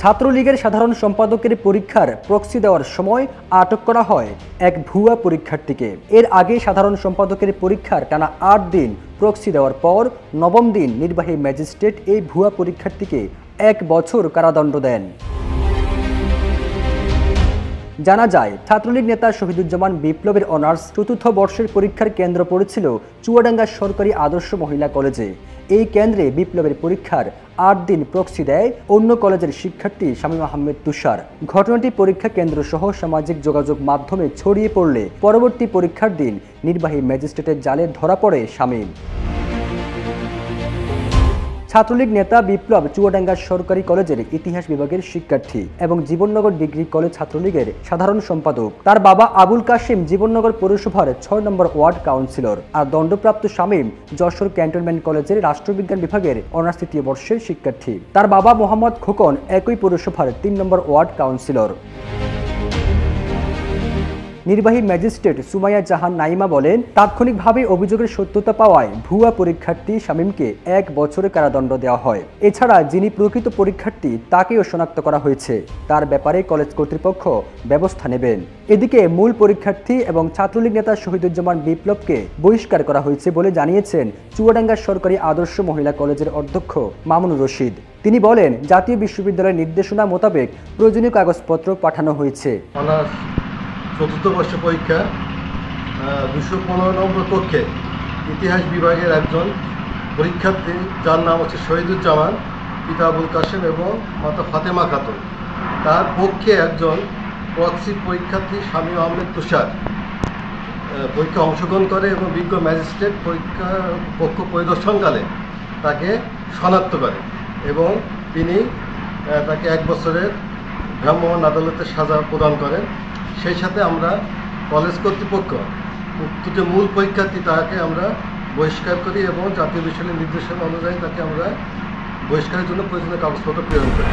ছাত্রলীগের সাধারণ সম্পাদকের পরীক্ষার প্রক্সি দেওয়ার সময় আটক করা হয় এক ভুয়া পরীক্ষার্থীকে। এর আগে সাধারণ সম্পাদকের পরীক্ষার টানা ৮ দিন প্রক্সি দেওয়ার পর নবম দিন নির্বাহী ম্যাজিস্ট্রেট এই ভুয়া পরীক্ষার্থীকে ১ বছর কারাদণ্ড দেন। জানা যায়, ছাত্রলীগ নেতা শহীদুজ্জামান বিপ্লবের অনার্স চতুর্থ বর্ষের পরীক্ষার কেন্দ্র পড়েছিল চুয়াডাঙ্গা সরকারি আদর্শ মহিলা কলেজে। এই কেন্দ্রে বিপ্লবের পরীক্ষার ৮ দিন প্রক্সি দেয় অন্য কলেজের শিক্ষার্থী শামীম আহমেদ তুষার। ঘটনাটি পরীক্ষা কেন্দ্র সহ সামাজিক যোগাযোগ মাধ্যমে ছড়িয়ে পড়লে পরবর্তী পরীক্ষার দিন নির্বাহী ম্যাজিস্ট্রেটের জালে ধরা পড়ে শামীম। ছাত্রলীগ নেতা বিপ্লব চুয়াডাঙ্গা সরকারি কলেজের ইতিহাস বিভাগের শিক্ষার্থী এবং জীবননগর ডিগ্রি কলেজ ছাত্রলীগের সাধারণ সম্পাদক। তার বাবা আবুল কাশেম জীবননগর পৌরসভার ৬ নম্বর ওয়ার্ড কাউন্সিলর, আর দণ্ডপ্রাপ্ত শামীম যশোর ক্যান্টনমেন্ট কলেজের রাষ্ট্রবিজ্ঞান বিভাগের অনার্স তৃতীয় বর্ষের শিক্ষার্থী। তার বাবা মোহাম্মদ খোকন একই পৌরসভার ৩ নম্বর ওয়ার্ড কাউন্সিলর। নির্বাহী ম্যাজিস্ট্রেট সুমাইয়া জাহান নাইমা বলেন, তাৎক্ষণিকভাবে অভিযোগের সত্যতা পাওয়ায় ভুয়া পরীক্ষার্থী শামীমকে ১ বছরের কারাদণ্ড দেওয়া হয়। এছাড়া যিনি প্রকৃত পরীক্ষার্থী তাকেও শনাক্ত করা হয়েছে। তার ব্যাপারে কলেজ কর্তৃপক্ষ ব্যবস্থা নেবেন। এদিকে মূল পরীক্ষার্থী এবং ছাত্রলীগ নেতা শহীদুজ্জামান বিপ্লবকে বহিষ্কার করা হয়েছে বলে জানিয়েছেন চুয়াডাঙ্গা সরকারি আদর্শ মহিলা কলেজের অধ্যক্ষ মামুনুর রশিদ। তিনি বলেন, জাতীয় বিশ্ববিদ্যালয়ের নির্দেশনা মোতাবেক প্রয়োজনীয় কাগজপত্র পাঠানো হয়েছে। চতুর্থ বর্ষ পরীক্ষা ২১৫ নম্বর কক্ষে ইতিহাস বিভাগের একজন পরীক্ষার্থী, যার নাম হচ্ছে শহীদুজ্জামান, পিতা আবুল কাশেম এবং মাতা ফাতেমা খাতুন। তার পক্ষে একজন প্রক্সি পরীক্ষার্থী শামীম আহমেদ তুষার পরীক্ষা অংশগ্রহণ করে এবং বিজ্ঞ ম্যাজিস্ট্রেট পরীক্ষা পক্ষ পরিদর্শনকালে তাকে শনাক্ত করে এবং তিনি তাকে ১ বছরের ভ্রাম্যমাণ আদালতের সাজা প্রদান করেন। সেই সাথে আমরা কলেজ কর্তৃপক্ষ উক্ত মূল পরীক্ষার্থী তাকে আমরা বহিষ্কার করি এবং জাতীয় বিশ্ববিদ্যালয়ের নির্দেশনা অনুযায়ী তাকে আমরা বহিষ্কারের জন্য প্রয়োজনীয় কাগজপত্র প্রেরণ করি।